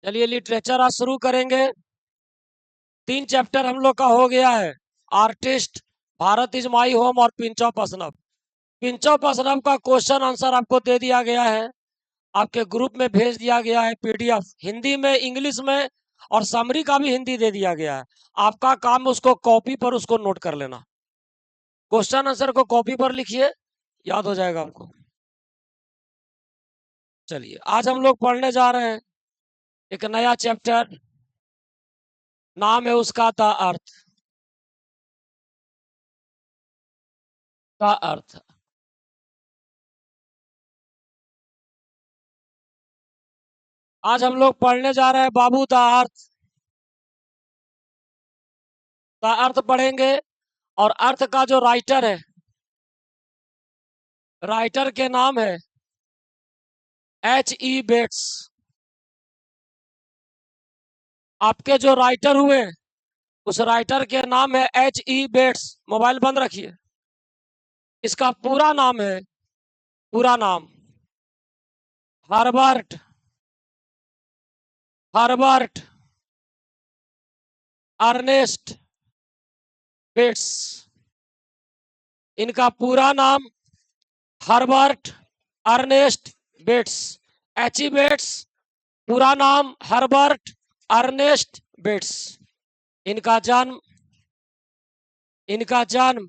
चलिए लिटरेचर आज शुरू करेंगे। 3 चैप्टर हम लोग का हो गया है। Artist, Bharat is my home और पिंच ऑफ असनफ। पिंच ऑफ असनफ का क्वेश्चन आंसर आपको दे दिया गया है, आपके ग्रुप में भेज दिया गया है पीडीएफ, हिंदी में, इंग्लिश में, और समरी का भी हिंदी दे दिया गया है। आपका काम उसको कॉपी पर उसको नोट कर लेना। क्वेश्चन आंसर को कॉपी पर लिखिए, याद हो जाएगा आपको। चलिए आज हम लोग पढ़ने जा रहे हैं एक नया चैप्टर, नाम है उसका द अर्थ। का अर्थ। आज हम लोग पढ़ने जा रहे हैं बाबू द अर्थ। द अर्थ पढ़ेंगे, और अर्थ का जो राइटर है, राइटर के नाम है H.E. बेट्स। आपके जो राइटर हुए उस राइटर के नाम है H.E. बेट्स। मोबाइल बंद रखिए। इसका पूरा नाम है, पूरा नाम हर्बर्ट हर्बर्ट अर्नेस्ट बेट्स। इनका पूरा नाम Herbert Ernest bets, H.E. Bets. पूरा नाम हर्बर्ट अर्नेस्ट बेट्स। इनका जन्म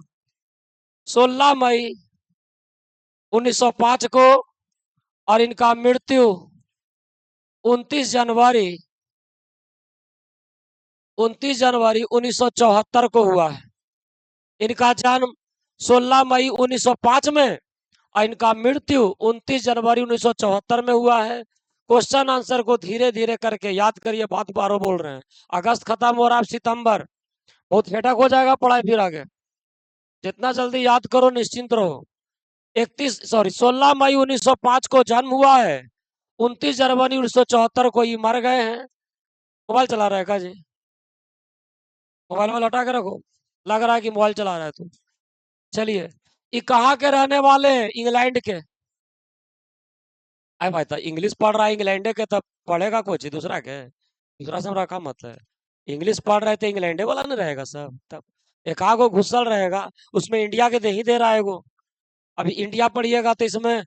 16 मई 1905 को, और इनका मृत्यु 29 जनवरी 1974 को हुआ है। इनका जन्म 16 मई 1905 में, और इनका मृत्यु 29 जनवरी 1974 में हुआ है। क्वेश्चन आंसर को धीरे धीरे करके याद करिए, बात बारो बोल रहे हैं। अगस्त खत्म हो रहा है, सितंबर, बहुत हेटक हो जाएगा पढ़ाई फिर आगे। जितना जल्दी याद करो निश्चिंत रहो। 16 मई 1905 को जन्म हुआ है, 29 जनवरी 1974 को ये मर गए हैं। मोबाइल चला रहा है का जी? मोबाइल में लौटा के रखो, लग रहा है कि मोबाइल चला रहा है तू। चलिए, ये कहाँ के रहने वाले हैं? इंग्लैंड के। अरे भाई था इंग्लिश पढ़ रहा है इंग्लैंड के, तब पढ़ेगा कुछ दूसरा के? दूसरा से रखा मत है। इंग्लिश पढ़ रहे थे इंग्लैंड वाला नहीं रहेगा सब, तब एक आगो घुसल रहेगा, उसमें इंडिया के दे ही दे रहा है वो। अभी इंडिया पढ़िएगा तो इसमें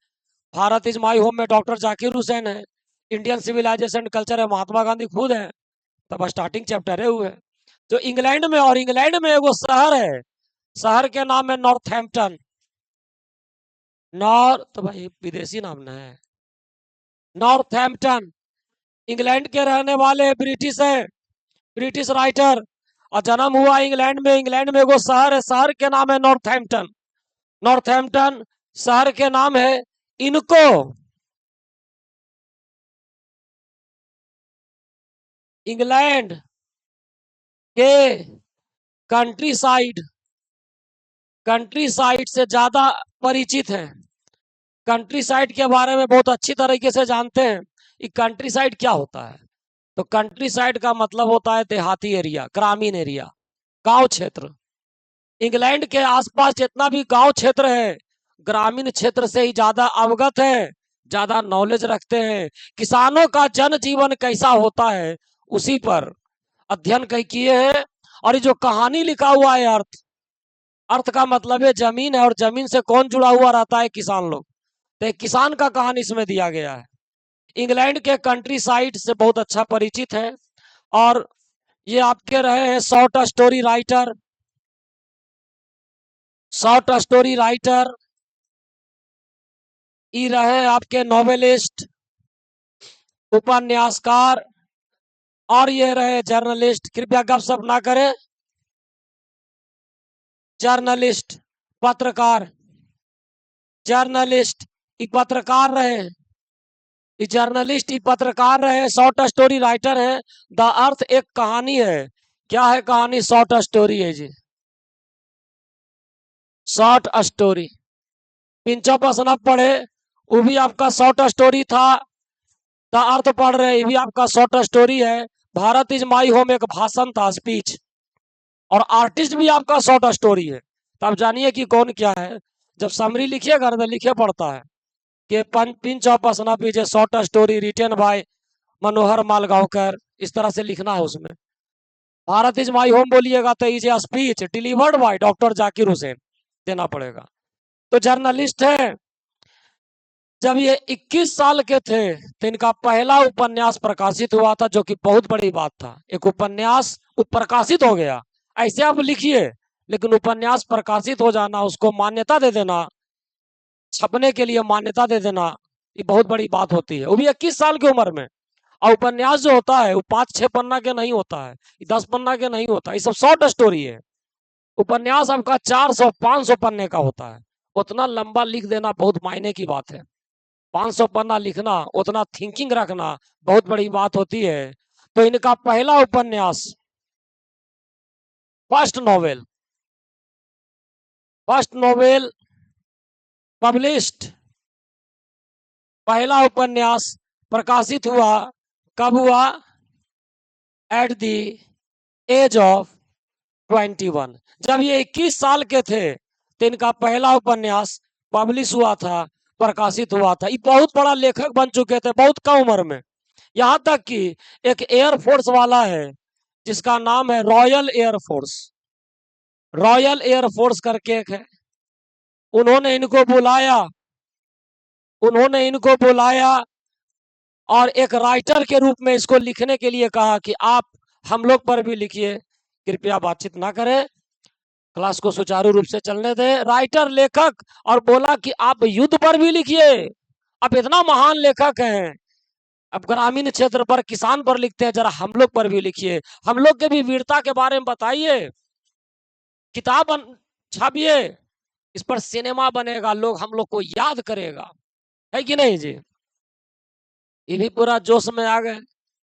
भारत इज माई होम में डॉक्टर जाकिर हुसैन है, इंडियन सिविलाइजेशन कल्चर है महात्मा गांधी खुद है। तब स्टार्टिंग चैप्टर है हुए तो इंग्लैंड में, और इंग्लैंड में एगो शहर है, शहर के नाम है नॉर्थहैम्पटन। नॉर्थ तो भाई विदेशी नाम ना है, नॉर्थहैम्पटन। इंग्लैंड के रहने वाले ब्रिटिश है, ब्रिटिश राइटर, और जन्म हुआ इंग्लैंड में। इंग्लैंड में एगो शहर है, शहर के नाम है नॉर्थहैम्पटन। नॉर्थहैम्पटन शहर के नाम है इनको इंग्लैंड के कंट्री साइड से ज्यादा परिचित हैं, कंट्री साइड के बारे में बहुत अच्छी तरीके से जानते हैं। ये कंट्री साइड क्या होता है? तो कंट्री साइड का मतलब होता है देहाती एरिया, ग्रामीण एरिया, गांव क्षेत्र। इंग्लैंड के आसपास जितना भी गांव क्षेत्र है, ग्रामीण क्षेत्र से ही ज्यादा अवगत है, ज्यादा नॉलेज रखते हैं। किसानों का जन जीवन कैसा होता है उसी पर अध्ययन किए हैं। और ये जो कहानी लिखा हुआ है अर्थ, अर्थ का मतलब है जमीन है, और जमीन से कौन जुड़ा हुआ रहता है? किसान लोग। तो एक किसान का कहानी इसमें दिया गया है। इंग्लैंड के कंट्री साइड से बहुत अच्छा परिचित है। और ये आपके रहे हैं शॉर्ट स्टोरी राइटर, ये रहे आपके नॉवेलिस्ट, उपन्यासकार, और ये रहे जर्नलिस्ट। कृपया गपशप ना करें। जर्नलिस्ट, पत्रकार, जर्नलिस्ट ये पत्रकार रहे, ये जर्नलिस्ट ये पत्रकार रहे, शॉर्ट स्टोरी राइटर है। द अर्थ एक कहानी है। क्या है कहानी? शॉर्ट स्टोरी है जी, शॉर्ट स्टोरी। पिंच ऑफ असनफ पढ़े, वो भी आपका शॉर्ट स्टोरी था। द अर्थ पढ़ रहे, ये भी आपका शॉर्ट स्टोरी है। भारत इज माई होम एक भाषण था, स्पीच। और आर्टिस्ट भी आपका शॉर्ट स्टोरी है। तो आप जानिए कि कौन क्या है। जब समरी लिखिएगा तो लिखे पड़ता है कि pinch of snuff is a short story written by Manohar Malgonkar, इस तरह से लिखना है उसमें। भारत इज माई होम बोलिएगा तो is a speech delivered by doctor Zakir Hussain देना पड़ेगा। तो जर्नलिस्ट है। जब ये 21 साल के थे तो इनका पहला उपन्यास प्रकाशित हुआ था, जो कि बहुत बड़ी बात था। एक उपन्यास प्रकाशित हो गया, ऐसे आप लिखिए, लेकिन उपन्यास प्रकाशित हो जाना, उसको मान्यता दे देना, छपने के लिए मान्यता दे देना, ये बहुत बड़ी बात होती है, वो भी 21 साल की उम्र में। और उपन्यास जो होता है वो 5-6 पन्ना के नहीं होता है, 10 पन्ना के नहीं होता, ये सब शॉर्ट स्टोरी है। उपन्यास आपका 400-500 पन्ने का होता है। उतना लंबा लिख देना बहुत मायने की बात है। 500 पन्ना लिखना, उतना थिंकिंग रखना बहुत बड़ी बात होती है। तो इनका पहला उपन्यास, फर्स्ट नॉवेल पब्लिश्ड, पहला उपन्यास प्रकाशित हुआ, कब हुआ? At the age of 21। जब ये 21 साल के थे तो इनका पहला उपन्यास पब्लिश हुआ था, प्रकाशित हुआ था। ये बहुत बड़ा लेखक बन चुके थे बहुत कम उम्र में। यहाँ तक कि एक एयरफोर्स वाला है जिसका नाम है रॉयल एयरफोर्स, रॉयल एयरफोर्स करके एक है, उन्होंने इनको बुलाया, उन्होंने इनको बुलाया और एक राइटर के रूप में इसको लिखने के लिए कहा कि आप हम लोग पर भी लिखिए, कृपया बातचीत ना करें, क्लास को सुचारू रूप से चलने दें। राइटर लेखक, और बोला कि आप युद्ध पर भी लिखिए, आप इतना महान लेखक हैं, अब ग्रामीण क्षेत्र पर, किसान पर लिखते हैं, जरा हम लोग पर भी लिखिए, हम लोग के भी वीरता के बारे में बताइए, किताब छापिए, इस पर सिनेमा बनेगा, लोग हम लोग को याद करेगा, है कि नहीं जी? ये भी पूरा जोश में आ गए,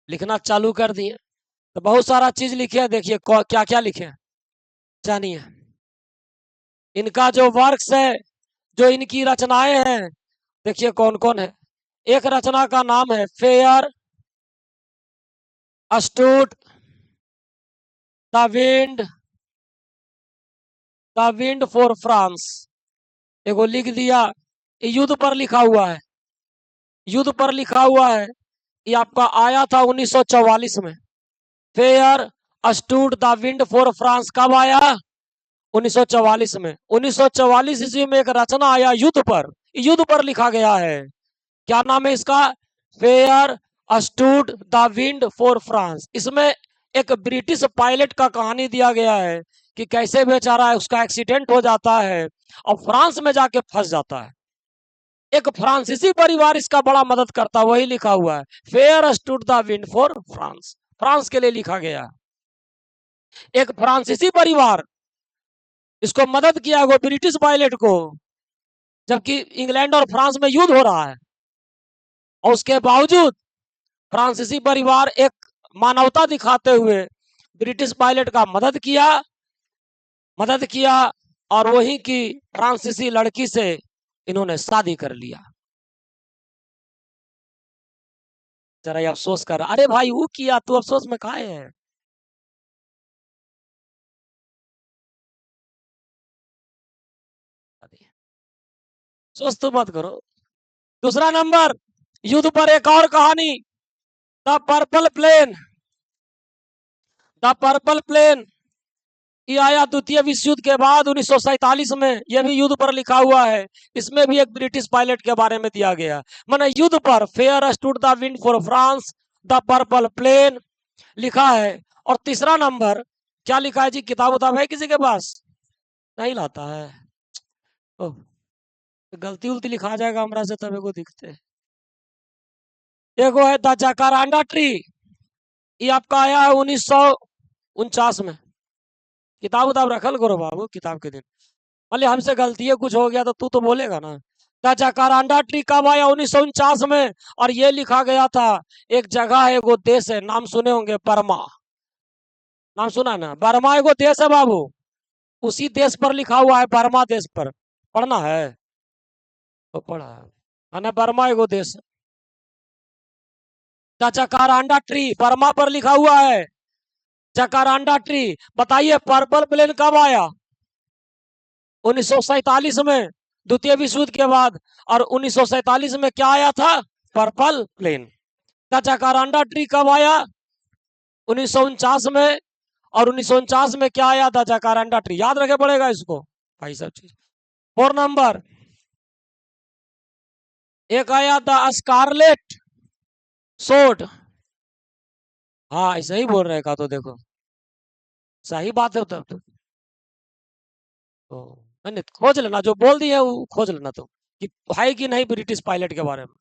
लिखना चालू कर दिए। तो बहुत सारा चीज लिखे, देखिए क्या क्या लिखे, जानिए। इनका जो वर्क्स है, जो इनकी रचनाएं हैं, देखिए कौन कौन है। एक रचना का नाम है fair stood the wind for France, एगो लिख दिया। युद्ध पर लिखा हुआ है, युद्ध पर लिखा हुआ है, ये आपका आया था 1944 में। Fair stood the wind for France कब आया? 1944 में। 1944 ईस्वी में एक रचना आया युद्ध पर, युद्ध पर लिखा गया है। क्या नाम है इसका? Fair stood the wind for France. इसमें एक ब्रिटिश पायलट का कहानी दिया गया है कि कैसे बेचारा है, उसका एक्सीडेंट हो जाता है और फ्रांस में जाके फंस जाता है। एक फ्रांसीसी परिवार इसका बड़ा मदद करता है, वही लिखा हुआ है, fair stood the wind for France, France के लिए लिखा गया है। एक फ्रांसीसी परिवार इसको मदद किया, वो ब्रिटिश पायलट को, जबकि इंग्लैंड और फ्रांस में युद्ध हो रहा है, और उसके बावजूद फ्रांसीसी परिवार एक मानवता दिखाते हुए ब्रिटिश पायलट का मदद किया और वही की फ्रांसीसी लड़की से इन्होंने शादी कर लिया। जरा ये अफसोस कर, अरे भाई वो किया, तू अफसोस में काहे है? सोच तो मत करो। दूसरा नंबर, युद्ध पर एक और कहानी, the purple plane. The purple plain ये आया द्वितीय विश्व युद्ध के बाद 1947 में, यह भी युद्ध पर लिखा हुआ है। इसमें भी एक ब्रिटिश पायलट के बारे में दिया गया, माने युद्ध पर। Fair stood the wind for France, the purple plain लिखा है। और तीसरा नंबर क्या लिखा है जी? किताब उताब है किसी के पास? नहीं लाता है, ओह, गलती उलती लिखा जाएगा हमरा से, तब एगो दिखते। एगो है द जाकारांडा ट्री, ये आपका आया है 1949 में। किताब उताब रखल करो बाबू, किताब के दिन मान लिया हमसे गलती है कुछ हो गया तो तू तो बोलेगा ना। द जाकारांडा ट्री कब आया? 1949 में। और ये लिखा गया था, एक जगह है, एगो देश है, नाम सुने होंगे, बर्मा, नाम सुना ना? बर्मा एगो देश है बाबू, उसी देश पर लिखा हुआ है, बर्मा देश पर। पढ़ना है तो पढ़ा है ना, बर्मा एगो देश। द जाकारांडा ट्री बर्मा पर लिखा हुआ है, जाकारांडा ट्री। बताइए पर्पल प्लेन कब आया? 1947 में, द्वितीय विश्व युद्ध के बाद। और 1947 में क्या आया था? Purple plane. The jacaranda tree कब आया? 1949 में। और 1949 में क्या आया? The jacaranda tree. याद रखे पड़ेगा इसको भाई सब चीज। 4 नंबर, एक आया द स्कारलेट सोड। हाँ ऐसे ही बोल रहे का, तो देखो सही बात है। तो मैंने खोज लेना, जो बोल दिए वो खोज लेना तो, कि है कि नहीं ब्रिटिश पायलट के बारे में।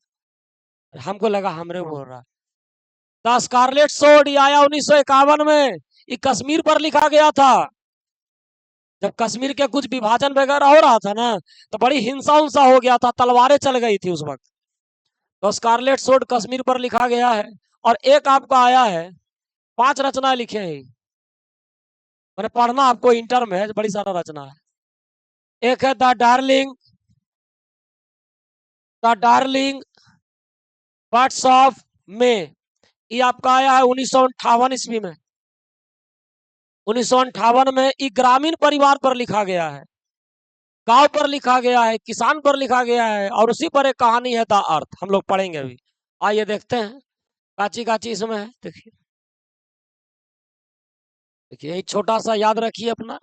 हमको लगा हमरे बोल रहा। द स्कारलेट सोड आया 1951 में। ये कश्मीर पर लिखा गया था। जब कश्मीर के कुछ विभाजन वगैरह हो रहा था ना, तो बड़ी हिंसा उंसा हो गया था, तलवारें चल गई थी उस वक्त। तो स्कारलेट सोड कश्मीर पर लिखा गया है। और एक आपका आया है, 5 रचनाएं लिखे हैं। मैंने पढ़ना आपको, इंटर में है, बड़ी सारा रचना है। एक है द डार्लिंग बर्ड्स ऑफ मे। ये आपका आया है 1958 ईस्वी में। 1958 में ये ग्रामीण परिवार पर लिखा गया है, गांव पर लिखा गया है, किसान पर लिखा गया है, और उसी पर एक कहानी है द अर्थ, हम लोग पढ़ेंगे अभी। आइए देखते हैं काची काची इसमें है। देखिए देखिए, एक छोटा सा याद रखिए अपना।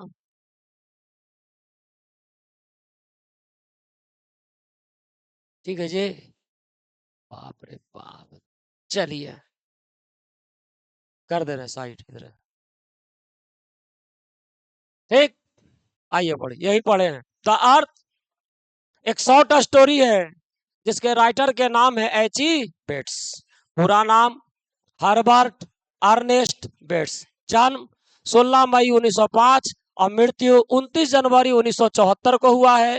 ठीक है जी। बाप रे बाप। चलिए कर दे रहे साइड इधर। ठीक, आइए पढ़े, यही पढ़े हैं। द अर्थ एक शॉर्ट स्टोरी है जिसके राइटर के नाम है एची बेट्स। पूरा नाम हर्बर्ट अर्नेस्ट बेट्स। जन्म 16 मई 1905 और मृत्यु 29 जनवरी 1974 को हुआ है।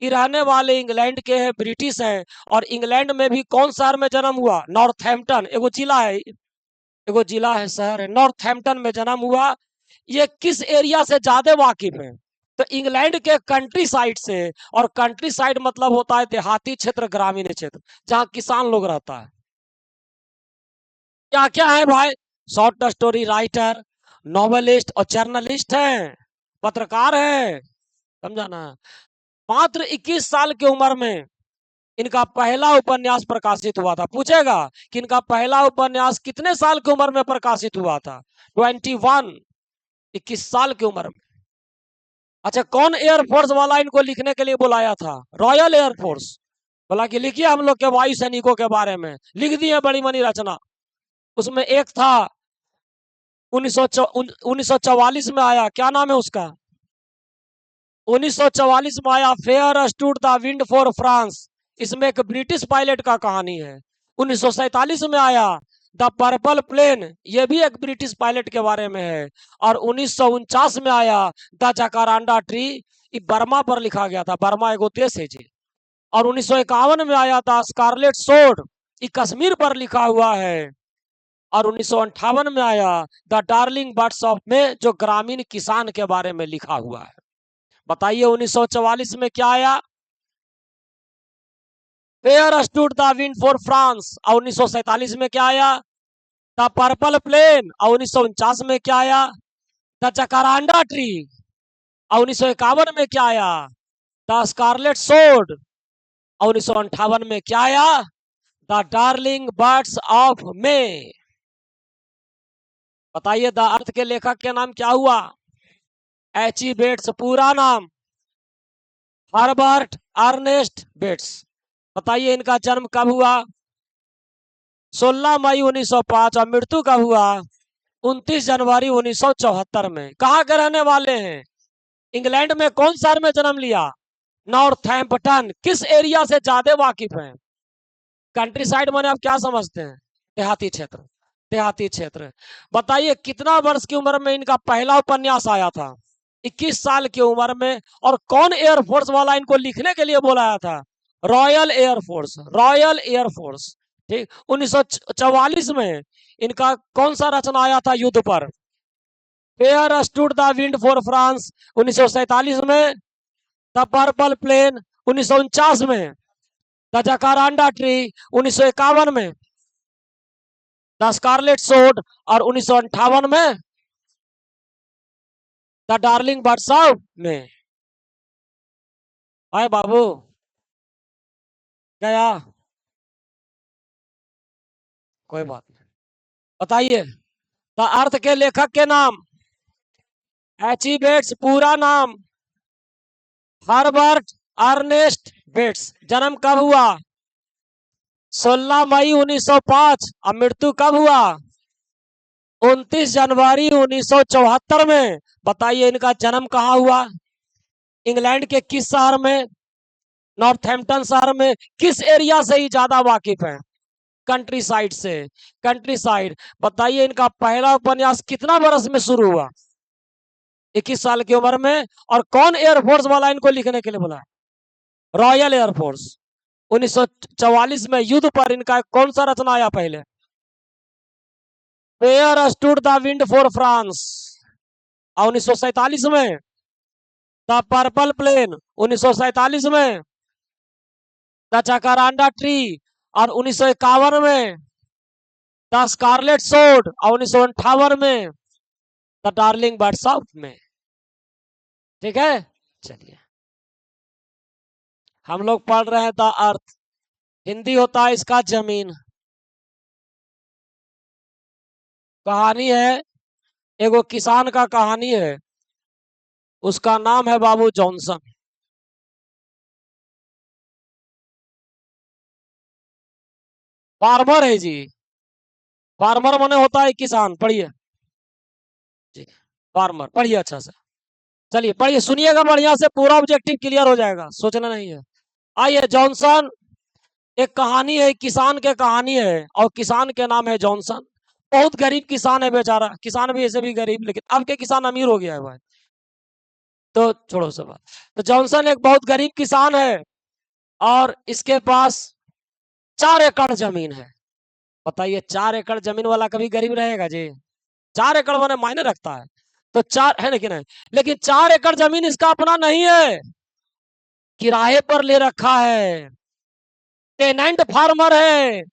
ये रहने वाले इंग्लैंड के हैं, ब्रिटिश हैं। और इंग्लैंड में भी कौन शहर में जन्म हुआ? नॉर्थहैम्पटन, एगो जिला है, एगो जिला है, शहर है, नॉर्थहैम्पटन में जन्म हुआ। ये किस एरिया से ज्यादा वाकिफ है? तो इंग्लैंड के कंट्री साइड से। और कंट्री साइड मतलब होता है देहाती क्षेत्र, ग्रामीण क्षेत्र, जहाँ किसान लोग रहता है। क्या क्या है भाई? शॉर्ट स्टोरी राइटर, नॉवेलिस्ट और जर्नलिस्ट हैं, पत्रकार हैं, समझा ना। मात्र 21 साल की उम्र में इनका पहला उपन्यास प्रकाशित हुआ था। पूछेगा कि इनका पहला उपन्यास कितने साल की उम्र में प्रकाशित हुआ था? 21, 21 साल की उम्र में। अच्छा, कौन एयरफोर्स वाला इनको लिखने के लिए बुलाया था? रॉयल एयरफोर्स बोला कि लिखिए हम लोग के वायु सैनिकों के बारे में। लिख दिए बड़ी मनी रचना। उसमें एक था 1944 में आया, क्या नाम है उसका? 1944 में आया fair stood the wind for France. इसमें एक ब्रिटिश पायलट का कहानी है। 1947 में आया द पर्पल प्लेन, ये भी एक ब्रिटिश पायलट के बारे में है। और 1949 में आया द जकारांडा ट्री, ये बर्मा पर लिखा गया था, बर्मा एगो देश है जी। और 1951 में आया था स्कारलेट सोड, ये कश्मीर पर लिखा हुआ है। और 1958 में आया द डार्लिंग बर्ड्स ऑफ में, जो ग्रामीण किसान के बारे में लिखा हुआ है। बताइए 1944 में क्या आया? Fair stood the wind for France. और 1947 में क्या आया? The purple plane. और 1949 में क्या आया? The jacaranda tree. और 1951 में क्या आया? द स्कारलेट सोड। और 1958 में क्या आया? The darling birds of May. बताइए द अर्थ के लेखक के नाम क्या हुआ? H E Bates. पूरा नाम हर्बर्ट अर्नेस्ट बेट्स। बताइए इनका जन्म कब हुआ? 16 मई 1905 और मृत्यु कब हुआ? 29 जनवरी 1974 में। कहाँ के रहने वाले हैं? इंग्लैंड में कौन शहर में जन्म लिया? नॉर्थहैम्पटन। किस एरिया से ज्यादा वाकिफ हैं? कंट्री साइड माने आप क्या समझते हैं? देहाती क्षेत्र, देहाती क्षेत्र। बताइए कितना वर्ष की उम्र में इनका पहला उपन्यास आया था? 21 साल की उम्र में। और कौन एयरफोर्स वाला इनको लिखने के लिए बुलाया था? Royal air force, royal air force. ठीक, 1944 में इनका कौन सा रचना आया था युद्ध पर? Fair stood the wind for France 1947 में। द पर्पल प्लेन 1949 में। द जकारांडा ट्री 1951 में। द स्कारलेट सोड और 1958 में द डार्लिंग बर्ड्स ऑफ में। आए बाबू, गया। कोई बात नहीं, बताइए। द अर्थ के लेखक के नाम। एची बेट्स, पूरा नाम हर्बर्ट अर्नेस्ट बेट्स। जन्म कब हुआ? 16 मई 1905। अब मृत्यु कब हुआ? 29 जनवरी 1974 में। बताइए इनका जन्म कहाँ हुआ? इंग्लैंड के किस शहर में? नॉर्थहैम्पटन शहर में। किस एरिया से ही ज्यादा वाकिफ है? कंट्री साइड से। Country side. बताइए इनका पहला उपन्यास कितना बरस में शुरू हुआ? 21 साल की उम्र में। और कौन एयरफोर्स वाला इनको लिखने के लिए बोला? Royal air force. 1944 में युद्ध पर इनका कौन सा रचना आया पहले? Where stood the wind for France. और 1947 में द पर्पल प्लेन। 1947 में द चकारांडा ट्री। और 1951 में द स्कारलेट सोड। और 1958 में द डार्लिंग बर्ड्स ऑफ में। ठीक है, चलिए हम लोग पढ़ रहे हैं द अर्थ। हिंदी होता है इसका जमीन। कहानी है, एगो किसान का कहानी है। उसका नाम है बाबू जॉनसन। फार्मर है जी। फार्मर माने होता है किसान। पढ़िए जी, फार्मर पढ़िए अच्छा से। चलिए पढ़िए, सुनिएगा बढ़िया से, पूरा ऑब्जेक्टिव क्लियर हो जाएगा, सोचना नहीं है। आइए, जॉनसन एक कहानी है, किसान के कहानी है, और किसान के नाम है जॉनसन। बहुत गरीब किसान है बेचारा। किसान भी ऐसे भी गरीब, लेकिन अब के किसान अमीर हो गया है भाई, तो छोड़ो सब बात। तो जॉनसन एक बहुत गरीब किसान है, और इसके पास 4 एकड़ जमीन है। बताइए 4 एकड़ जमीन वाला कभी गरीब रहेगा जी? 4 एकड़ माने मायने रखता है। तो चार है, लेकिन है, लेकिन 4 एकड़ जमीन इसका अपना नहीं है, किराए पर ले रखा है। टेनेंट फार्मर है,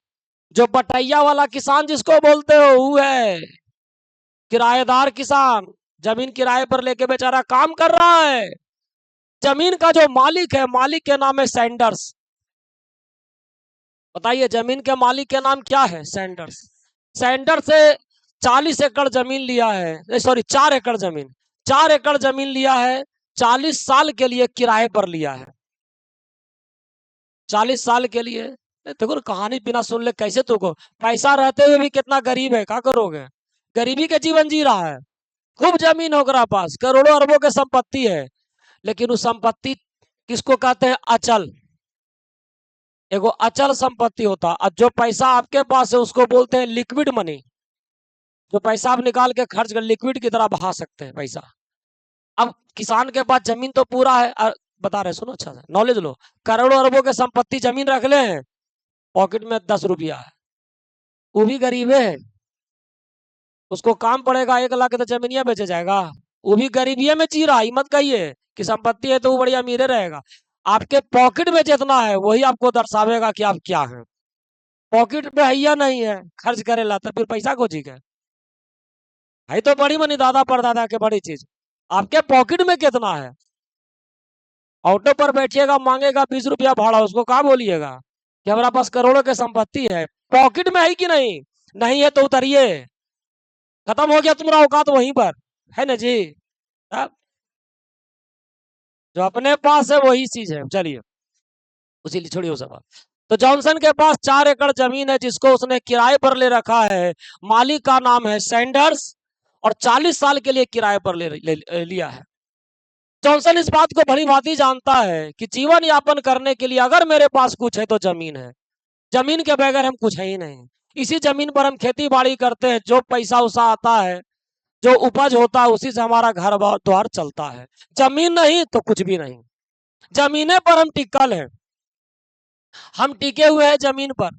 जो बटैया वाला किसान जिसको बोलते हो वो है। किराएदार किसान, जमीन किराए पर लेके बेचारा काम कर रहा है। जमीन का जो मालिक है, मालिक के नाम है सैंडर्स। बताइए जमीन के मालिक के नाम क्या है? सैंडर्स। सैंडर्स से 40 एकड़ जमीन लिया है, सॉरी 4 एकड़ जमीन। 4 एकड़ जमीन लिया है, 40 साल के लिए किराए पर लिया है। 40 साल के लिए। देखो ना, कहानी बिना सुन ले कैसे तुमको। पैसा रहते हुए भी कितना गरीब है, क्या करोगे? गरीबी के जीवन जी रहा है। खूब जमीन होगा पास, करोड़ों अरबों की संपत्ति है, लेकिन उस संपत्ति किसको कहते हैं? अचल। एगो अचल संपत्ति होता है। जो पैसा आपके पास है उसको बोलते हैं लिक्विड मनी। जो पैसा आप निकाल के खर्च कर लिक्विड की तरह बहा सकते हैं पैसा। अब किसान के पास जमीन तो पूरा है, बता रहे सुनो अच्छा से, नॉलेज लो। करोड़ों अरबों के संपत्ति जमीन रख ले हैं, पॉकेट में 10 रुपया है, वो भी गरीब है। उसको काम पड़ेगा 1 लाख तो जमीनिया बेचे जाएगा। वो भी गरीबिये में जी रहा। मत कहिए कि संपत्ति है तो वो बढ़िया अमीर रहेगा। आपके पॉकेट में जितना है वही आपको दर्शावेगा कि आप क्या है। पॉकेट में हैया नहीं है, खर्च करे ला तो फिर पैसा को जी गए है, तो बड़ी मनी दादा परदादा के बड़ी चीज। आपके पॉकेट में कितना है? ऑटो पर बैठिएगा, मांगेगा 20 रुपया भाड़ा, उसको कहा बोलिएगा कि हमारा पास करोड़ों की संपत्ति है? पॉकेट में है कि नहीं? नहीं है तो उतरिए, खत्म हो गया तुम्हारा औकात वहीं पर, है ना जी? अब जो अपने पास है वही चीज है। चलिए उसी लिए छोड़िए सब। तो जॉनसन के पास 4 एकड़ जमीन है, जिसको उसने किराए पर ले रखा है। मालिक का नाम है सैंडर्स, और 40 साल के लिए किराए पर लिया है। जॉनसन इस बात को भली भांति जानता है कि जीवन यापन करने के लिए अगर मेरे पास कुछ है तो जमीन है। जमीन के बगैर हम कुछ है ही नहीं। इसी जमीन पर हम खेती बाड़ी करते हैं, जो पैसा उसा आता है, जो उपज होता है, उसी से हमारा घर द्वार चलता है। जमीन नहीं तो कुछ भी नहीं। जमीने पर हम टिकल हैं, हम टिके हुए हैं जमीन पर।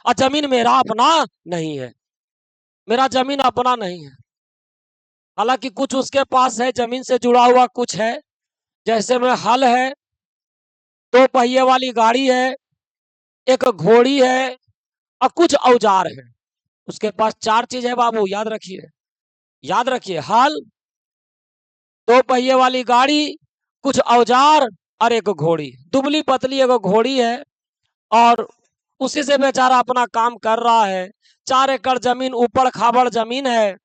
और जमीन मेरा अपना नहीं है, मेरा जमीन अपना नहीं है। हालांकि कुछ उसके पास है, जमीन से जुड़ा हुआ कुछ है। जैसे में हल है, 2 पहिए वाली गाड़ी है, एक घोड़ी है, और कुछ औजार है। उसके पास 4 चीज है बाबू, याद रखिए। याद रखिए, हल, 2 पहिए वाली गाड़ी, कुछ औजार, और एक घोड़ी। दुबली पतली एक घोड़ी है, और उसी से बेचारा अपना काम कर रहा है। 4 एकड़ जमीन ऊपर खाबड़ जमीन है,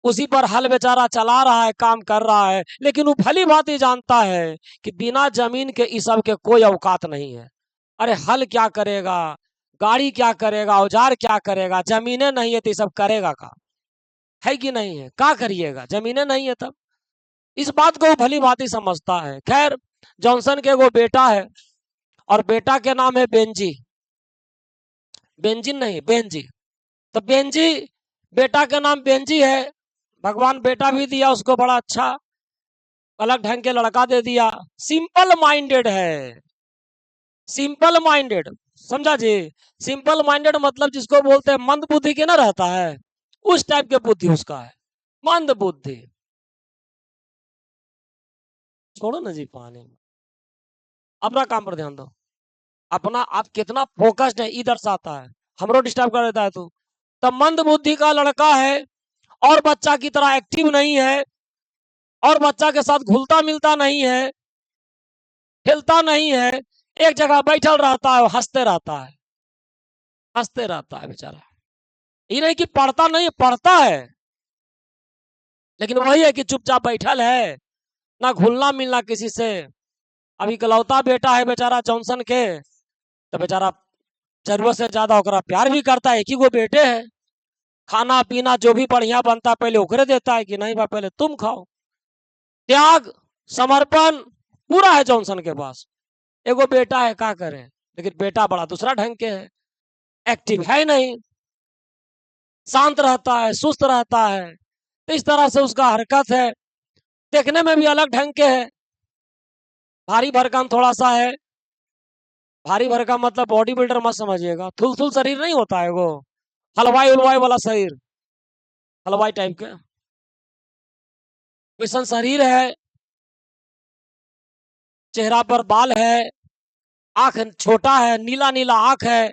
उसी पर हल बेचारा चला रहा है, काम कर रहा है। लेकिन वो भली भांति जानता है कि बिना जमीन के इस सब के कोई औकात नहीं है। अरे हल क्या करेगा, गाड़ी क्या करेगा, औजार क्या करेगा, जमीनें नहीं है तो ये सब करेगा का है कि नहीं है? क्या करिएगा, जमीनें नहीं है तब। इस बात को वो भली भांति समझता है। खैर, जॉनसन के वो बेटा है और बेटा के नाम है बेंजी। बेंजिन नहीं, बेंजी। तो बेंजी, बेटा का नाम बेंजी है। भगवान बेटा भी दिया उसको, बड़ा अच्छा अलग ढंग के लड़का दे दिया। सिंपल माइंडेड है, सिंपल माइंडेड, समझा जी? सिंपल माइंडेड मतलब जिसको बोलते हैं मंद बुद्धि के ना रहता है, उस टाइप के बुद्धि उसका है, मंद बुद्धि। छोड़ो ना जी पानी, अपना काम पर ध्यान दो। अपना आप कितना फोकस्ड है ई दर्शाता है। हमरो डिस्टर्ब कर देता है तू। तब मंद बुद्धि का लड़का है और बच्चा की तरह एक्टिव नहीं है, और बच्चा के साथ घुलता मिलता नहीं है, हिलता नहीं है, एक जगह बैठल रहता है, हंसते रहता है, हंसते रहता है बेचारा। ये नहीं कि पढ़ता नहीं, पढ़ता है, लेकिन वही है कि चुपचाप बैठल है, ना घुलना मिलना किसी से। अभी इकलौता बेटा है बेचारा जॉनसन के, तो बेचारा जरूरत से ज्यादा ओकरा प्यार भी करता है। एक ही गो बेटे है, खाना पीना जो भी बढ़िया बनता है पहले ओकरे देता है कि नहीं बा पहले तुम खाओ। त्याग, समर्पण पूरा है जॉनसन के पास। एगो बेटा है, क्या करे, लेकिन बेटा बड़ा दूसरा ढंग के है, एक्टिव है नहीं, शांत रहता है, सुस्त रहता है। तो इस तरह से उसका हरकत है, देखने में भी अलग ढंग के है। भारी भरकम थोड़ा सा है, भारी भरकम मतलब बॉडी बिल्डर मत समझिएगा, थुल थुल शरीर नहीं होता है वो, हलवाई उलवाई वाला शरीर, हलवाई टाइप के वैसा शरीर है। चेहरा पर बाल है, आंख छोटा है, नीला नीला आंख है।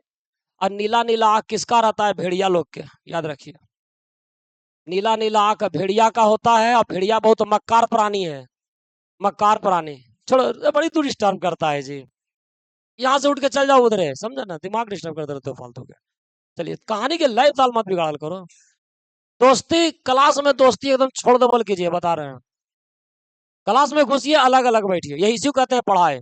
और नीला नीला आंख किसका रहता है? भेड़िया लोग के, याद रखिए। नीला नीला आंख भेड़िया का होता है, और भेड़िया बहुत मक्कार प्राणी है, मक्कार प्राणी। छोड़ो, बड़ी तू डिस्टर्ब करता है जी। यहाँ से उठ के चल जाओ उधर, समझा ना, दिमाग डिस्टर्ब करते रहते हो फालतू के। चलिए, कहानी के लाइफ ताल मत बिगाड़ करो। दोस्ती, क्लास में दोस्ती एकदम छोड़ दो बोल कीजिए, बता रहे हैं। क्लास में घुसिए, अलग अलग बैठिए, यही इसी को कहते हैं पढ़ाई।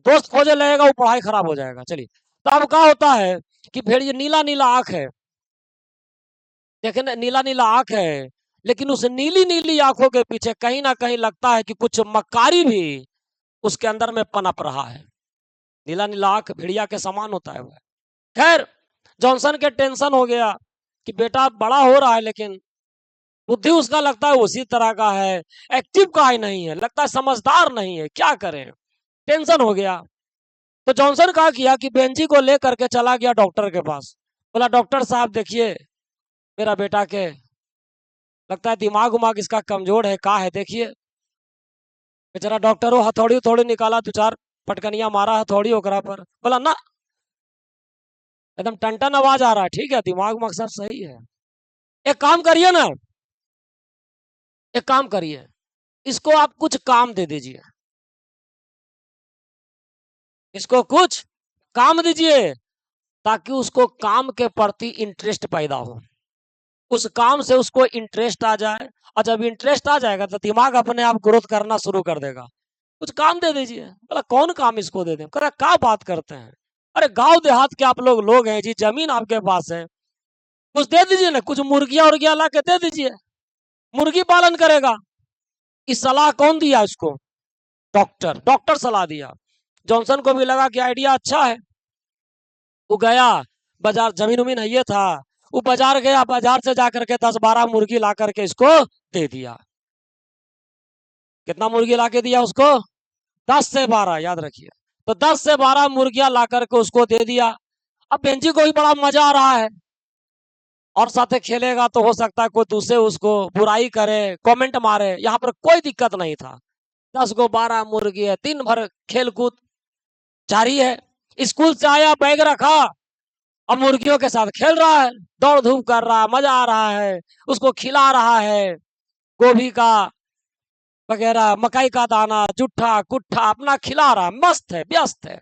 दोस्त खोजे लगेगा वो पढ़ाई खराब हो जाएगा। चलिए, तो अब क्या होता है कि भेड़िए नीला नीला आंख है, देखे ना, नीला नीला आंख है, लेकिन उस नीली नीली आंखों के पीछे कहीं ना कहीं लगता है कि कुछ मक्कारी भी उसके अंदर में पनप रहा है। नीला नीला आंख भेड़िया के समान होता है वह। खैर, जॉनसन के टेंशन हो गया कि बेटा बड़ा हो रहा है, लेकिन बुद्धि उसका लगता है उसी तरह का है, एक्टिव का ही नहीं है, लगता है समझदार नहीं है, क्या करें। टेंशन हो गया। तो जॉनसन क्या किया कि बेंजी को लेकर के चला गया डॉक्टर के पास। बोला, डॉक्टर साहब देखिए, मेरा बेटा के लगता है दिमाग उमाग इसका कमजोर है, का है देखिए। बेचारा डॉक्टरों हथौड़ी थोड़ी निकाला, दो चार पटकनिया मारा हथौड़ी ओकरा पर। बोला ना, एकदम टन आवाज आ रहा है, ठीक है, दिमाग उमाग सब सही है। एक काम करिए ना, एक काम करिए, इसको आप कुछ काम दे दीजिए, इसको कुछ काम दीजिए, ताकि उसको काम के प्रति इंटरेस्ट पैदा हो, उस काम से उसको इंटरेस्ट आ जाए। और जब इंटरेस्ट आ जाएगा तो दिमाग अपने आप ग्रोथ करना शुरू कर देगा। कुछ काम दे दीजिए। बोला, कौन काम इसको दे दें? कह रहा, क्या बात करते हैं, अरे गांव देहात के आप लोग हैं जी, जमीन आपके पास है, कुछ दे दीजिए ना, कुछ मुर्गियां उर्गियां ला के दे दीजिए, मुर्गी पालन करेगा। इस सलाह कौन दिया इसको? डॉक्टर, डॉक्टर सलाह दिया। जॉनसन को भी लगा कि आइडिया अच्छा है। वो गया बाजार, जमीन उमीन है ये था, वो बाजार गया, बाजार से जाकर के 10-12 मुर्गी ला करके इसको दे दिया। कितना मुर्गी ला के दिया उसको? 10 से 12, याद रखिए। तो 10 से 12 मुर्गियां ला करके उसको दे दिया। अब बेंजी को भी बड़ा मजा आ रहा है, और साथे खेलेगा तो हो सकता है कोई दूसरे उसको बुराई करे, कमेंट मारे, यहाँ पर कोई दिक्कत नहीं था। 10 को 12 मुर्गी है, दिन भर खेल कूद जारी है। स्कूल से आया, बैग रखा, अब मुर्गियों के साथ खेल रहा है, दौड़ धूप कर रहा है, मजा आ रहा है, उसको खिला रहा है गोभी का वगैरह, मकई का दाना, जुट्ठा कुट्ठा अपना खिला रहा है, मस्त है, व्यस्त है।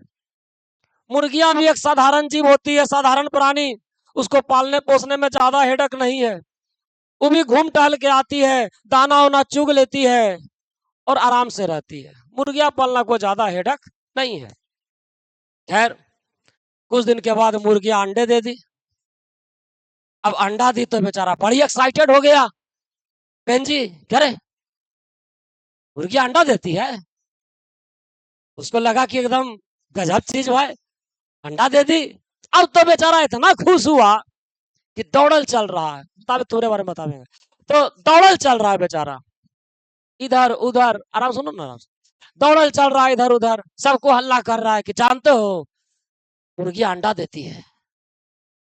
मुर्गियां भी एक साधारण जीव होती है, साधारण प्राणी, उसको पालने पोसने में ज्यादा हेडक नहीं है। वो भी घूम टहल के आती है, दाना वाना चुग लेती है और आराम से रहती है। मुर्गियां पालना कोई ज्यादा हेडक नहीं है। खैर, कुछ दिन के बाद मुर्गियां अंडे दे दी। अब अंडा दी तो बेचारा बड़ी एक्साइटेड हो गया। बहन जी, कह रहे मुर्गियां अंडा देती है। उसको लगा कि एकदम गजब चीज भाई, अंडा दे दी। अब तो बेचारा इतना खुश हुआ कि दौड़ल चल रहा है। बतावे तुम्हारे बारे में बतावेंगे। तो दौड़ल चल रहा है बेचारा, इधर उधर, आराम सुनो ना, आराम से दौड़ल चल रहा है इधर उधर, सबको हल्ला कर रहा है कि जानते हो मुर्गी अंडा देती है।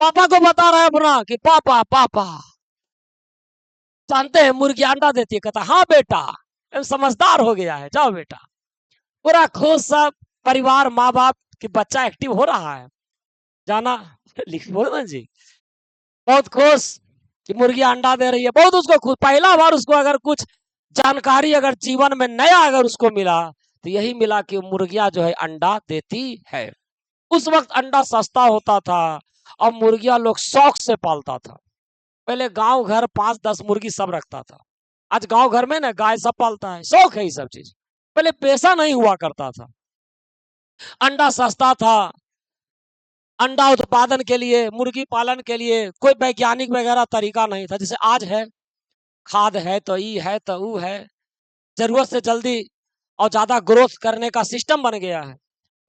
पापा को बता रहा है अपना कि पापा पापा जानते हैं मुर्गी अंडा देती है। कहता हाँ बेटा, समझदार हो गया है, जाओ बेटा। पूरा खुश सब परिवार, माँ बाप कि बच्चा एक्टिव हो रहा है। जाना लिखो ना जी, बहुत खुश कि मुर्गी अंडा दे रही है, बहुत उसको खुश। पहला बार उसको अगर कुछ जानकारी अगर जीवन में नया अगर उसको मिला तो यही मिला कि मुर्गियां जो है अंडा देती है। उस वक्त अंडा सस्ता होता था और मुर्गियां लोग शौक से पालता था। पहले गांव घर 5-10 मुर्गी सब रखता था। आज गांव घर में ना गाय सब पालता है, शौक है ये सब चीज। पहले पैसा नहीं हुआ करता था, अंडा सस्ता था। अंडा उत्पादन के लिए, मुर्गी पालन के लिए कोई वैज्ञानिक वगैरह तरीका नहीं था जैसे आज है। खाद है तो ई है तो ऊ है, जरूरत से जल्दी और ज्यादा ग्रोथ करने का सिस्टम बन गया है।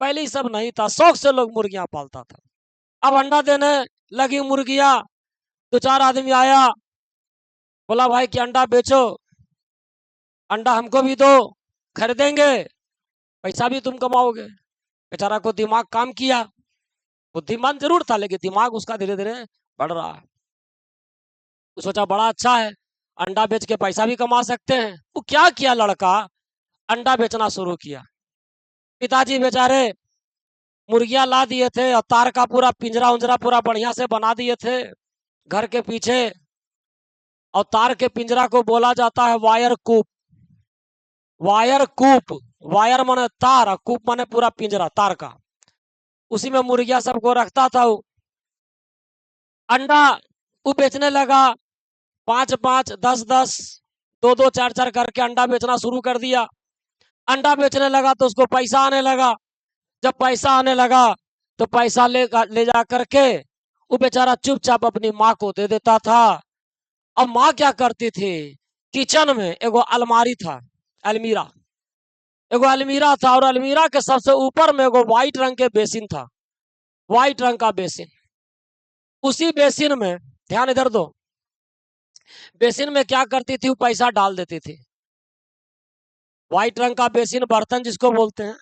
पहले ही सब नहीं था, शौक से लोग मुर्गियां पालता था। अब अंडा देने लगी मुर्गियां। 2-4 आदमी आया, बोला भाई कि अंडा बेचो, अंडा हमको भी दो, खरीदेंगे, पैसा भी तुम कमाओगे। बेचारा को दिमाग काम किया, बुद्धिमान जरूर था लेकिन दिमाग उसका धीरे धीरे बढ़ रहा है। वो सोचा बड़ा अच्छा है, अंडा बेच के पैसा भी कमा सकते हैं। वो क्या किया लड़का, अंडा बेचना शुरू किया। पिताजी बेचारे मुर्गियां ला दिए थे और तार का पूरा पिंजरा उंजरा पूरा बढ़िया से बना दिए थे घर के पीछे। और तार के पिंजरा को बोला जाता है वायर कूप। वायर कूप, वायर माने तार और कूप माने पूरा पिंजरा तार का। उसी में मुर्गियां सबको रखता था वो। अंडा वो बेचने लगा, 5-5, 10-10, 2-2, 4-4 करके अंडा बेचना शुरू कर दिया। अंडा बेचने लगा तो उसको पैसा आने लगा। जब पैसा आने लगा तो पैसा ले जा करके वो बेचारा चुपचाप अपनी माँ को दे देता था। अब माँ क्या करती थी, किचन में एगो अलमारी था, अलमीरा, एगो अलमीरा था और अलमीरा के सबसे ऊपर में एगो व्हाइट रंग के बेसिन था, व्हाइट रंग का बेसिन। उसी बेसिन में, ध्यान इधर दो, बेसिन में क्या करती थी, वो पैसा डाल देती थी। व्हाइट रंग का बेसिन, बर्तन जिसको बोलते हैं,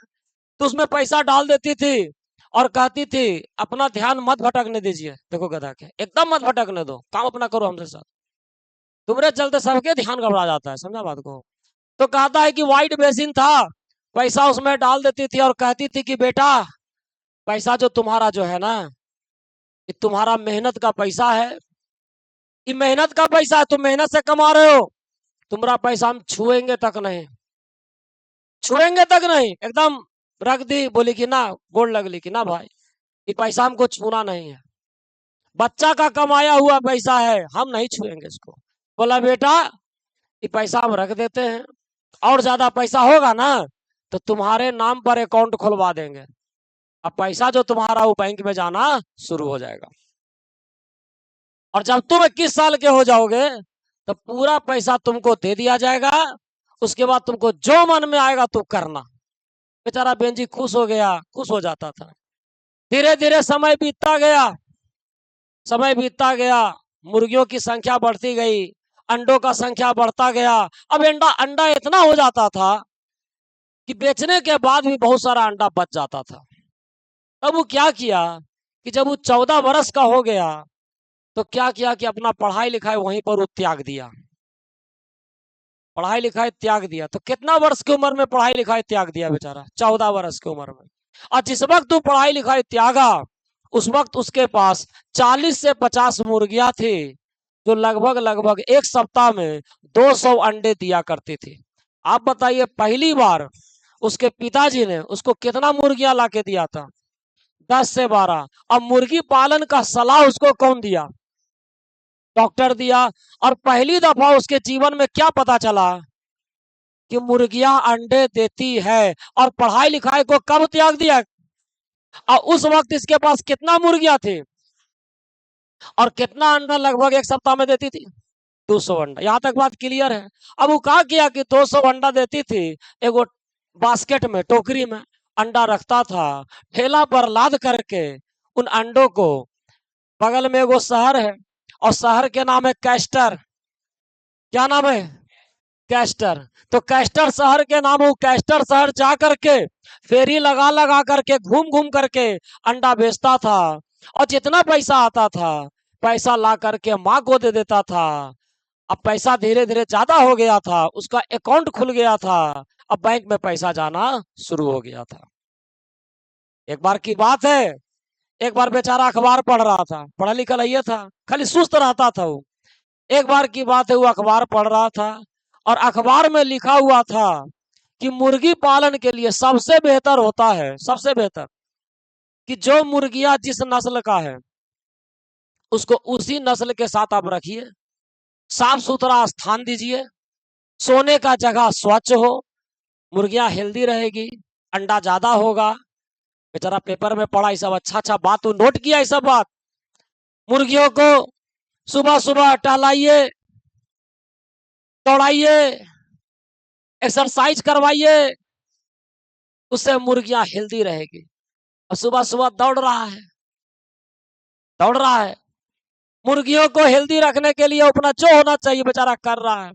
तो उसमें पैसा डाल देती थी और कहती थी अपना ध्यान मत भटकने दीजिए। देखो गधा के, एकदम मत भटकने दो, काम अपना करो हमसे साथ, तुम्हारे चलते सबके ध्यान घबरा जाता है, समझा बात को। तो कहता है कि व्हाइट बेसिन था, पैसा उसमें डाल देती थी और कहती थी कि बेटा पैसा जो तुम्हारा जो है ना, ये तुम्हारा मेहनत का पैसा है, ये मेहनत का पैसा है, तुम मेहनत से कमा रहे हो, तुम्हारा पैसा हम छुएंगे तक नहीं, छुएंगे तक नहीं। एकदम रख दी, बोली कि ना, गोड़ लगली कि ना भाई ये पैसा हमको छूना नहीं है, बच्चा का कमाया हुआ पैसा है, हम नहीं छुएंगे इसको। बोला बेटा ये पैसा हम रख देते हैं, और ज्यादा पैसा होगा ना तो तुम्हारे नाम पर अकाउंट खुलवा देंगे, अब पैसा जो तुम्हारा वो बैंक में जाना शुरू हो जाएगा। और जब तुम 21 साल के हो जाओगे तो पूरा पैसा तुमको दे दिया जाएगा, उसके बाद तुमको जो मन में आएगा तो करना। बेचारा बेन जी खुश हो गया, खुश हो जाता था। धीरे धीरे समय बीतता गया, समय बीतता गया, मुर्गियों की संख्या बढ़ती गई, अंडों का संख्या बढ़ता गया। अब अंडा अंडा इतना हो जाता था कि बेचने के बाद भी बहुत सारा अंडा बच जाता था। अब वो क्या किया कि जब वो 14 वर्ष का हो गया तो क्या किया कि अपना पढ़ाई लिखाई वहीं पर वो त्याग दिया, पढ़ाई लिखाई त्याग दिया। तो कितना वर्ष की उम्र में पढ़ाई लिखाई त्याग दिया बेचारा, 14 वर्ष की उम्र में। और जिस वक्त वो पढ़ाई लिखाई त्यागा उस वक्त उसके पास 40 से 50 मुर्गियां थी, जो लगभग लगभग एक सप्ताह में 200 अंडे दिया करती थी। आप बताइए पहली बार उसके पिताजी ने उसको कितना मुर्गियां ला के दिया था, 10 से 12। अब मुर्गी पालन का सलाह उसको कौन दिया? डॉक्टर दिया। और पहली दफा उसके जीवन में क्या पता चला कि मुर्गियां अंडे देती है। और पढ़ाई लिखाई को कब त्याग दिया? और उस वक्त इसके पास कितना मुर्गियां थी और कितना अंडा लगभग एक सप्ताह में देती थी? 200 अंडा। यहां तक बात क्लियर है। अब वो कहा किया कि 200 अंडा देती थी, एगो बास्केट में, टोकरी में अंडा रखता था, ठेला पर लाद करके उन अंडों को, बगल में एगो शहर है और शहर के नाम है कैस्टर। क्या नाम है? कैस्टर। तो कैस्टर शहर के नाम, वो कैस्टर शहर जा करके फेरी लगा लगा करके, घूम घूम करके अंडा बेचता था। और जितना पैसा आता था, पैसा ला करके माँ को दे देता था। अब पैसा धीरे धीरे ज्यादा हो गया था, उसका अकाउंट खुल गया था, अब बैंक में पैसा जाना शुरू हो गया था। एक बार की बात है, एक बार बेचारा अखबार पढ़ रहा था, पढ़ा लिखा नहीं था, खाली सुस्त रहता था वो। एक बार की बात है, वो अखबार पढ़ रहा था और अखबार में लिखा हुआ था कि मुर्गी पालन के लिए सबसे बेहतर होता है, सबसे बेहतर, कि जो मुर्गियां जिस नस्ल का है उसको उसी नस्ल के साथ आप रखिए, साफ सुथरा स्थान दीजिए, सोने का जगह स्वच्छ हो, मुर्गियां हेल्दी रहेगी, अंडा ज्यादा होगा। बेचारा पेपर में पढ़ा, ये सब अच्छा अच्छा बात तो नोट किया, ये सब बात। मुर्गियों को सुबह सुबह टहलाइए, दौड़ाइए, एक्सरसाइज करवाइए, उससे मुर्गियां हेल्दी रहेगी। और सुबह सुबह दौड़ रहा है, दौड़ रहा है। मुर्गियों को हेल्दी रखने के लिए अपना जो होना चाहिए बेचारा कर रहा है।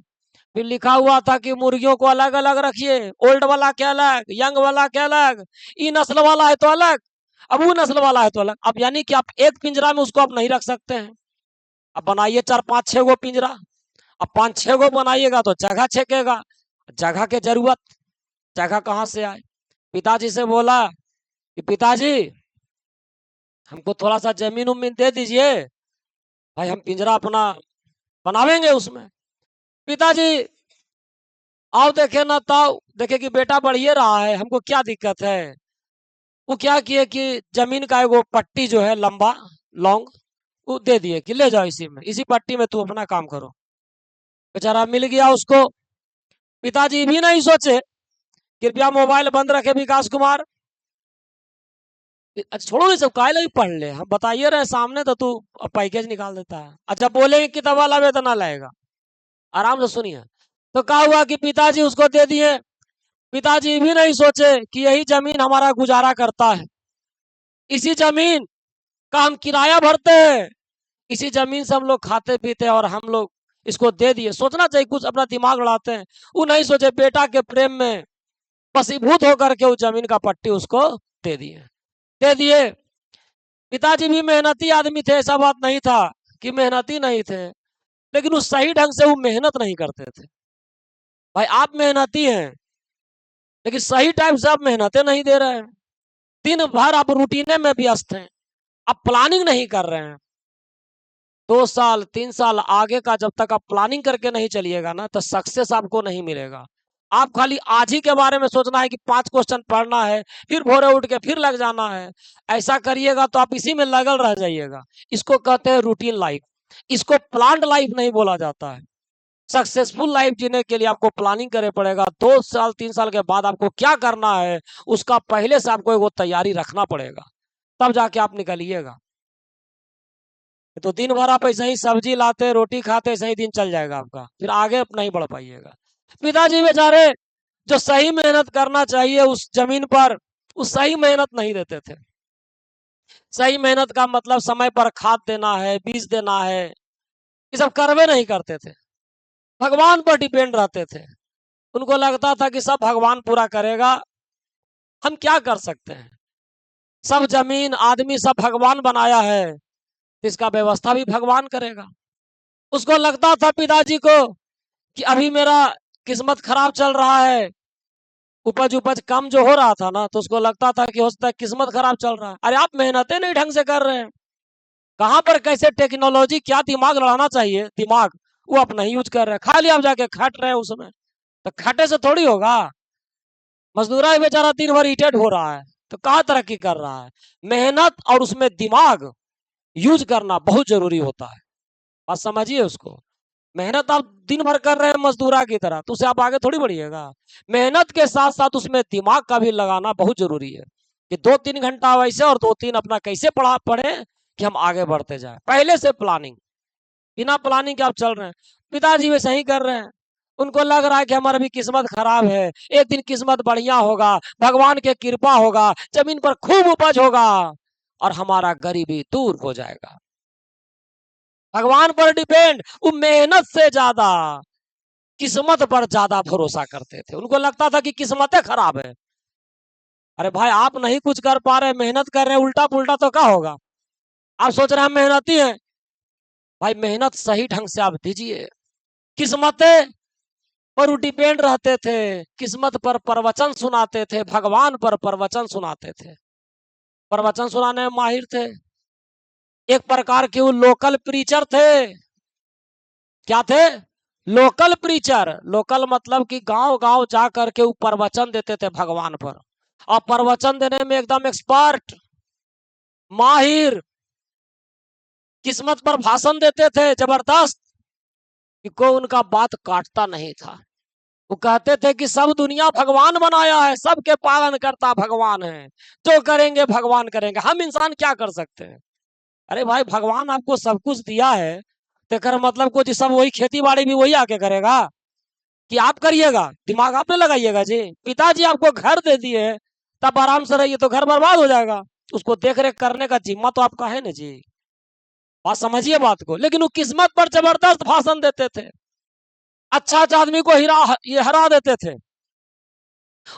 फिर लिखा हुआ था कि मुर्गियों को अलग अलग रखिए, ओल्ड वाला के अलग, यंग वाला के अलग, ई नस्ल वाला है तो अलग, अब वो नस्ल वाला है तो अलग। अब यानी कि आप एक पिंजरा में उसको आप नहीं रख सकते हैं। अब बनाइए 4-5-6 गो पिंजरा। अब 5-6 गो बनाइएगा तो जगह छेकेगा, जगह के जरूरत, जगह कहाँ से आए? पिताजी से बोला कि पिताजी हमको थोड़ा सा जमीन उमीन दे दीजिए, भाई हम पिंजरा अपना बनावेंगे उसमें। पिताजी आओ देखे ना, ताओ देखे कि बेटा बढ़िए रहा है, हमको क्या दिक्कत है। वो क्या किए कि जमीन का एगो पट्टी जो है लंबा, लॉन्ग, वो दे दिए कि ले जाओ, इसी में, इसी पट्टी में तू अपना काम करो। बेचारा मिल गया उसको। पिताजी भी नहीं सोचे, कृपया मोबाइल बंद रखे विकास कुमार, अच्छा छोड़ो ये सब, काहे लगी पढ़ ले, हम बताइए रहे सामने तो तू पैकेज निकाल देता है। अच्छा बोलेंगे किताब वाला वेतना लाएगा, आराम से सुनिए। तो क्या हुआ कि पिताजी उसको दे दिए। पिताजी भी नहीं सोचे कि यही जमीन हमारा गुजारा करता है, इसी जमीन का हम किराया भरते हैं, इसी जमीन से हम लोग खाते पीते हैं, और हम लोग इसको दे दिए। सोचना चाहिए, कुछ अपना दिमाग लड़ाते हैं। वो नहीं सोचे, बेटा के प्रेम में वशीभूत होकर के उस जमीन का पट्टी उसको दे दिए, दे दिए। पिताजी भी मेहनती आदमी थे, ऐसा बात नहीं था कि मेहनती नहीं थे, लेकिन उस सही ढंग से वो मेहनत नहीं करते थे। भाई आप मेहनती हैं, लेकिन सही टाइम से आप मेहनतें नहीं दे रहे हैं। दिन भर आप रूटीने में व्यस्त हैं, आप प्लानिंग नहीं कर रहे हैं। 2 साल 3 साल आगे का जब तक आप प्लानिंग करके नहीं चलिएगा ना, तो सक्सेस आपको नहीं मिलेगा। आप खाली आज ही के बारे में सोचना है कि 5 क्वेश्चन पढ़ना है, फिर भोरे उठ के फिर लग जाना है। ऐसा करिएगा तो आप इसी में लगल रह जाइएगा। इसको कहते हैं रूटीन लाइफ, इसको प्लान्ड लाइफ नहीं बोला जाता है। सक्सेसफुल लाइफ जीने के लिए आपको प्लानिंग करे पड़ेगा। 2 साल 3 साल के बाद आपको क्या करना है, उसका पहले से आपको वो तैयारी रखना पड़ेगा, तब जाके आप निकलिएगा। तो दिन भर आप ऐसे ही सब्जी लाते, रोटी खाते, ऐसे ही दिन चल जाएगा आपका, फिर आगे नहीं बढ़ पाइएगा। पिताजी बेचारे जो सही मेहनत करना चाहिए उस जमीन पर, उस सही मेहनत नहीं देते थे। सही मेहनत का मतलब समय पर खाद देना है, बीज देना है, ये सब करवे नहीं करते थे। भगवान पर डिपेंड रहते थे। उनको लगता था कि सब भगवान पूरा करेगा, हम क्या कर सकते हैं। सब जमीन आदमी सब भगवान बनाया है, इसका व्यवस्था भी भगवान करेगा। उसको लगता था पिताजी को कि अभी मेरा किस्मत खराब चल रहा है, उपज उपज कम जो हो रहा था ना, तो उसको लगता था कि हो सकता है किस्मत खराब चल रहा है। अरे आप मेहनतें नहीं ढंग से कर रहे हैं, कहां पर कैसे टेक्नोलॉजी, क्या दिमाग लड़ाना चाहिए, दिमाग वो आप नहीं यूज कर रहे, खाली आप जाके खट रहे हैं उसमें। तो खटे से थोड़ी होगा। मजदूरा बेचारा दिन भर ईटे ढो रहा है, तो कहाँ तरक्की कर रहा है? मेहनत और उसमें दिमाग यूज करना बहुत जरूरी होता है। बात समझिए उसको। मेहनत आप दिन भर कर रहे हैं मजदूरा की तरह, तो उससे आप आगे थोड़ी बढ़िएगा। मेहनत के साथ साथ उसमें दिमाग का भी लगाना बहुत जरूरी है कि 2-3 घंटा वैसे और 2-3 अपना कैसे पढ़े कि हम आगे बढ़ते जाए। पहले से प्लानिंग, बिना प्लानिंग के आप चल रहे हैं। पिताजी वैसे ही कर रहे हैं। उनको लग रहा है कि हमारा भी किस्मत खराब है, एक दिन किस्मत बढ़िया होगा, भगवान की कृपा होगा, जमीन पर खूब उपज होगा और हमारा गरीबी दूर हो जाएगा। भगवान पर डिपेंड, वो मेहनत से ज्यादा किस्मत पर ज्यादा भरोसा करते थे। उनको लगता था कि किस्मतें खराब है। अरे भाई, आप नहीं कुछ कर पा रहे, मेहनत कर रहे, उल्टा पुल्टा तो क्या होगा? आप सोच रहे हैं हम मेहनती हैं। भाई मेहनत सही ढंग से आप दीजिए। किस्मतें पर डिपेंड रहते थे, किस्मत पर प्रवचन सुनाते थे, भगवान पर प्रवचन सुनाते थे, प्रवचन सुनाने में माहिर थे। एक प्रकार के वो लोकल प्रीचर थे। क्या थे? Local preacher. लोकल मतलब कि गांव गांव जा करके वो प्रवचन देते थे भगवान पर, और प्रवचन देने में एकदम एक्सपर्ट, माहिर। किस्मत पर भाषण देते थे जबरदस्त, कि कोई उनका बात काटता नहीं था। वो कहते थे कि सब दुनिया भगवान बनाया है, सबके पालन करता भगवान है, जो करेंगे भगवान करेंगे, हम इंसान क्या कर सकते हैं? अरे भाई, भगवान आपको सब कुछ दिया है, तो कर मतलब कुछ सब वही खेती बाड़ी भी वही आके करेगा कि आप करिएगा? दिमाग आप नहीं लगाइएगा जी। पिताजी आपको घर दे दिए, तब आराम से रहिए, तो घर बर्बाद हो जाएगा। उसको देख रेख करने का जिम्मा तो आपका है ना जी। बात समझिए बात को। लेकिन वो किस्मत पर जबरदस्त भाषण देते थे, अच्छा अच्छा आदमी को हरा देते थे।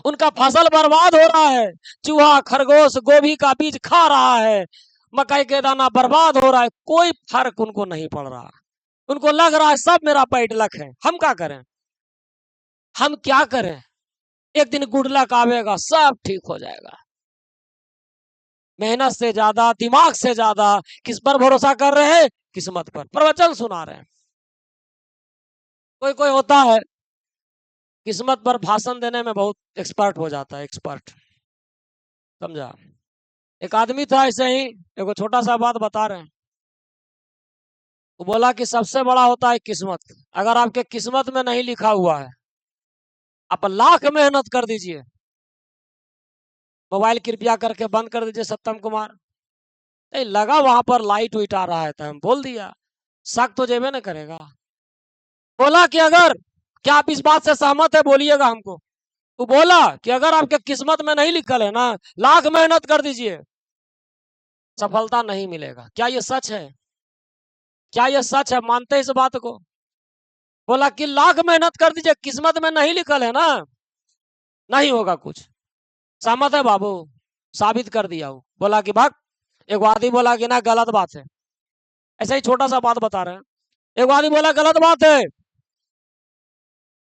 उनका फसल बर्बाद हो रहा है, चूहा खरगोश गोभी का बीज खा रहा है, मकई के दाना बर्बाद हो रहा है, कोई फर्क उनको नहीं पड़ रहा। उनको लग रहा है सब मेरा पैड लक है, हम क्या करें? हम क्या करें? एक दिन गुड लक आवेगा, सब ठीक हो जाएगा। मेहनत से ज्यादा, दिमाग से ज्यादा किस पर भरोसा कर रहे हैं? किस्मत पर। प्रवचन सुना रहे हैं। कोई कोई होता है किस्मत पर भाषण देने में बहुत एक्सपर्ट हो जाता है, एक्सपर्ट। समझा? एक आदमी था ऐसे ही, एक छोटा सा बात बता रहे हैं। वो बोला कि सबसे बड़ा होता है किस्मत। अगर आपके किस्मत में नहीं लिखा हुआ है, आप लाख मेहनत कर दीजिए। मोबाइल कृपया करके बंद कर दीजिए सत्यम कुमार। नहीं लगा वहां पर लाइट उइट आ रहा है, तो हम बोल दिया, शक तो जेबे न करेगा। बोला कि अगर, क्या आप इस बात से सहमत है? बोलिएगा हमको। वो बोला कि अगर आपके किस्मत में नहीं लिखल है ना, लाख मेहनत कर दीजिए, सफलता नहीं मिलेगा। क्या ये सच है? क्या ये सच है? मानते हैं इस बात को? बोला कि लाख मेहनत कर दीजिए, किस्मत में नहीं लिखल है ना, नहीं होगा कुछ। सहमत है बाबू? साबित कर दिया वो। बोला कि भाग। एक आदमी बोला कि ना, गलत बात है। ऐसा ही छोटा सा बात बता रहे हैं। एक आदमी बोला गलत बात है,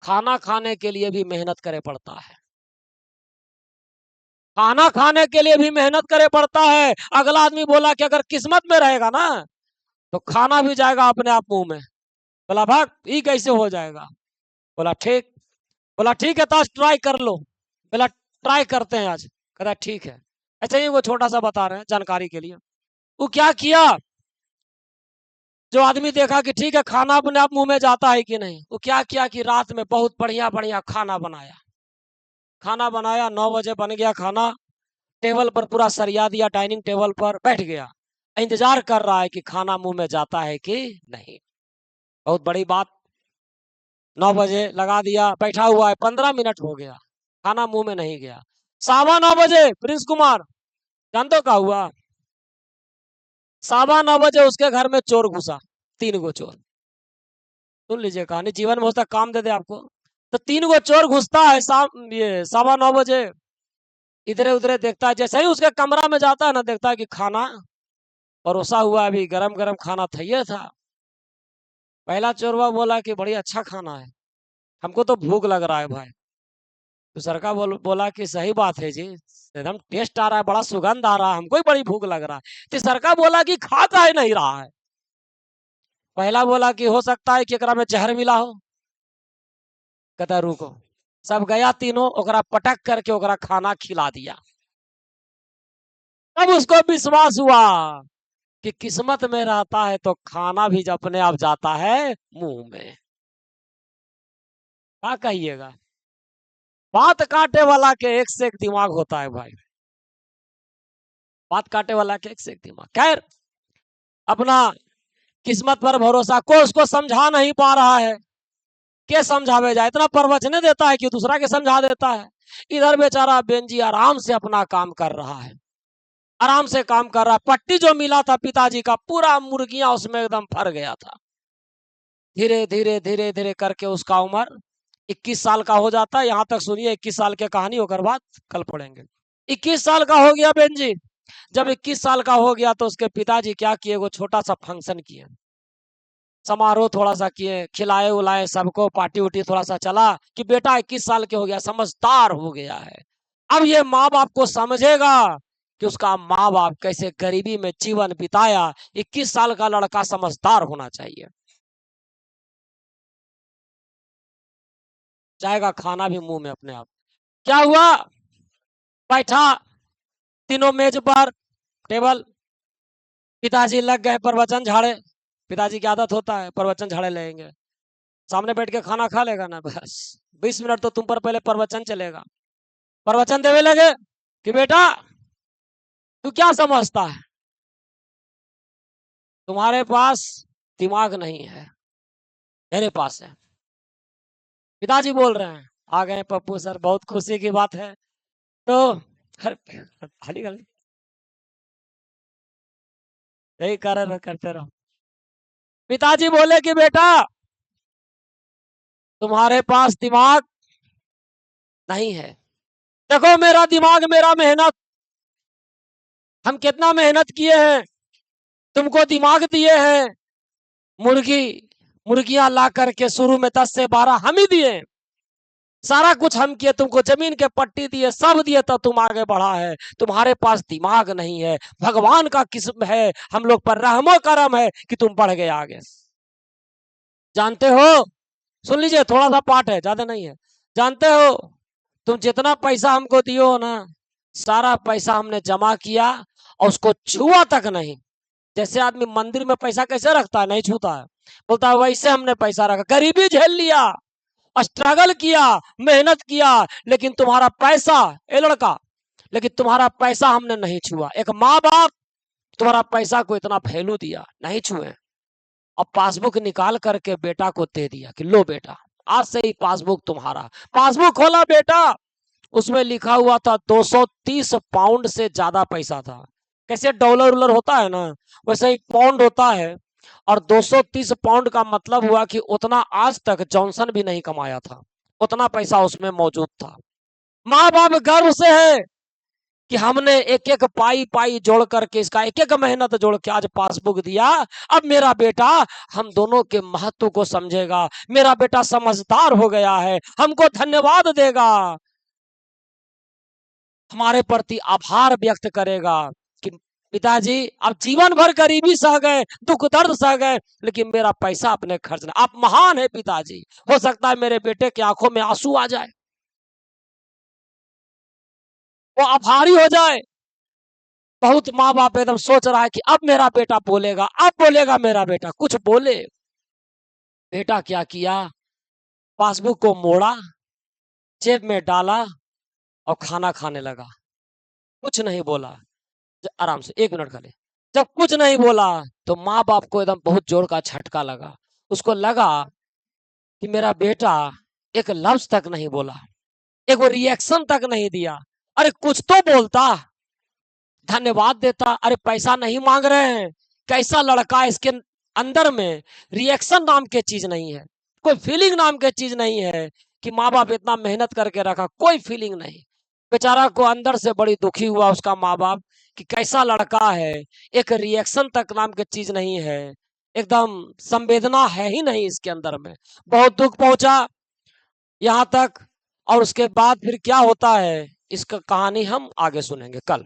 खाना खाने के लिए भी मेहनत करे पड़ता है। खाना खाने के लिए भी मेहनत करे पड़ता है। अगला आदमी बोला कि अगर किस्मत में रहेगा ना, तो खाना भी जाएगा अपने आप मुंह में। बोला भाग, ये कैसे हो जाएगा? बोला ठीक। बोला ठीक है, तो आज ट्राई कर लो। बोला ट्राई करते हैं आज। कहता ठीक है। अच्छा, ये वो छोटा सा बता रहे हैं जानकारी के लिए। वो क्या किया, जो आदमी देखा कि ठीक है खाना अपने आप मुंह में जाता है कि नहीं, वो क्या किया कि रात में बहुत बढ़िया बढ़िया खाना बनाया। खाना बनाया, 9 बजे बन गया खाना, टेबल पर पूरा सरिया दिया, डाइनिंग टेबल पर बैठ गया, इंतजार कर रहा है कि खाना मुंह में जाता है कि नहीं। बहुत बड़ी बात। 9 बजे लगा दिया, बैठा हुआ है, 15 मिनट हो गया, खाना मुंह में नहीं गया। 9:15 प्रिंस कुमार, जानते हो क्या हुआ? 9:15 उसके घर में चोर घुसा, 3 गो चोर। सुन लीजिए कहानी, जीवन में हो सकता है काम दे दे आपको। तो 3 गो चोर घुसता है ये 9:15। इधरे उधरे देखता है, जैसे ही उसके कमरा में जाता है ना, देखता है कि खाना परोसा हुआ, अभी गरम गरम खाना था था। पहला चोरवा बोला कि बड़ी अच्छा खाना है, हमको तो भूख लग रहा है भाई। दूसरा का बोला कि सही बात है जी, एकदम टेस्ट आ रहा है, बड़ा सुगंध आ रहा है, हमको ही बड़ी भूख लग रहा है। तीसरा का बोला कि खा काहे नहीं रहा है? पहला बोला कि हो सकता है कि एकरा में जहर मिला हो। कहता रुको। सब गया, तीनों ओकरा पटक करके ओकरा खाना खिला दिया। तब उसको विश्वास हुआ कि किस्मत में रहता है तो खाना भी अपने आप जाता है मुंह में। क्या कहिएगा? बात काटे वाला के एक से एक दिमाग होता है भाई, बात काटे वाला के एक से एक दिमाग। खैर, अपना किस्मत पर भरोसा, कोई उसको समझा नहीं पा रहा है, के समझावे जाए, इतना प्रवचने देता है कि दूसरा के समझा देता है। इधर बेचारा बेंजी आराम से अपना काम कर रहा है, आराम से काम कर रहा है। पट्टी जो मिला था पिताजी का, पूरा मुर्गियां उसमें एकदम भर गया था। धीरे धीरे धीरे धीरे करके उसका उम्र 21 साल का हो जाता है। यहां तक सुनिए, 21 साल की कहानी होकर बात कल पढ़ेंगे। 21 साल का हो गया बेंजी। जब 21 साल का हो गया तो उसके पिताजी क्या किए, वो छोटा सा फंक्शन किए, समारोह थोड़ा सा किए, खिलाए उलाए सबको, पार्टी उटी थोड़ा सा चला कि बेटा 21 साल के हो गया, समझदार हो गया है। अब ये माँ बाप को समझेगा कि उसका माँ बाप कैसे गरीबी में जीवन बिताया। 21 साल का लड़का समझदार होना चाहिए। जाएगा खाना भी मुंह में अपने आप। क्या हुआ, बैठा, तीनों मेज पर, टेबल, पिताजी लग गए प्रवचन झाड़े। पिताजी की आदत होता है प्रवचन झाड़े लेंगे, सामने बैठ के खाना खा लेगा ना, बस 20 मिनट तो तुम पर पहले प्रवचन चलेगा। प्रवचन देवे लगे कि बेटा तू क्या समझता है, तुम्हारे पास दिमाग नहीं है, मेरे पास है। पिताजी बोल रहे हैं, आ गए पप्पू सर, बहुत खुशी की बात है। तो खाली खाली यही कारण करते रहो। पिताजी बोले कि बेटा तुम्हारे पास दिमाग नहीं है। देखो मेरा दिमाग, मेरा मेहनत, हम कितना मेहनत किए हैं, तुमको दिमाग दिए हैं। मुर्गी मुर्गियां ला करके शुरू में 10 से 12 हम ही दिए, सारा कुछ हम किए, तुमको जमीन के पट्टी दिए, सब दिए, तब तुम आगे बढ़ा है। तुम्हारे पास दिमाग नहीं है, भगवान का किस्म है, हम लोग पर रहमो करम है कि तुम बढ़ गए आगे। जानते हो, सुन लीजिए, थोड़ा सा पाठ है, ज्यादा नहीं है। जानते हो तुम जितना पैसा हमको दियो हो ना, सारा पैसा हमने जमा किया और उसको छुआ तक नहीं। जैसे आदमी मंदिर में पैसा कैसे रखता है, नहीं छूता है, बोलता है वैसे हमने पैसा रखा, गरीबी झेल लिया, स्ट्रगल किया, मेहनत किया, लेकिन तुम्हारा पैसा, ए लड़का, लेकिन तुम्हारा पैसा हमने नहीं छुआ। एक माँ बाप तुम्हारा पैसा को इतना वैल्यू दिया, नहीं छुए। अब पासबुक निकाल करके बेटा को दे दिया कि लो बेटा, आज से ही पासबुक तुम्हारा। पासबुक खोला बेटा, उसमें लिखा हुआ था 230 पाउंड से ज्यादा पैसा था। कैसे डॉलर उलर होता है ना, वैसे ही पाउंड होता है। और 230 पाउंड का मतलब हुआ कि उतना आज तक जॉनसन भी नहीं कमाया था, उतना पैसा उसमें मौजूद था। माँ बाप गर्व से है कि हमने एक एक पाई पाई जोड़ करके, इसका एक एक मेहनत जोड़ के आज पासबुक दिया। अब मेरा बेटा हम दोनों के महत्व को समझेगा, मेरा बेटा समझदार हो गया है, हमको धन्यवाद देगा, हमारे प्रति आभार व्यक्त करेगा कि पिताजी आप जीवन भर गरीबी सह गए, दुख दर्द सह गए, लेकिन मेरा पैसा अपने खर्च नहीं। आप महान है पिताजी, हो सकता है मेरे बेटे की आंखों में आंसू आ जाए, वो आभारी हो जाए। बहुत माँ बाप एकदम सोच रहा है कि अब मेरा बेटा बोलेगा, अब बोलेगा मेरा बेटा, कुछ बोले। बेटा क्या किया, पासबुक को मोड़ा, जेब में डाला और खाना खाने लगा। कुछ नहीं बोला, आराम से 1 मिनट खा ले। जब कुछ नहीं बोला तो माँ बाप को एकदम बहुत जोर का झटका लगा। उसको लगा कि मेरा बेटा एक लफ्ज तक नहीं बोला, एक वो रिएक्शन तक नहीं दिया। अरे कुछ तो बोलता, धन्यवाद देता, अरे पैसा नहीं मांग रहे हैं, कैसा लड़का है, इसके अंदर में रिएक्शन नाम के चीज नहीं है, कोई फीलिंग नाम के चीज नहीं है कि माँ बाप इतना मेहनत करके रखा, कोई फीलिंग नहीं। बेचारा को अंदर से बड़ी दुखी हुआ उसका माँ बाप कि कैसा लड़का है, एक रिएक्शन तक नाम की चीज नहीं है, एकदम संवेदना है ही नहीं इसके अंदर में। बहुत दुख पहुंचा यहाँ तक। और उसके बाद फिर क्या होता है, इसका कहानी हम आगे सुनेंगे कल।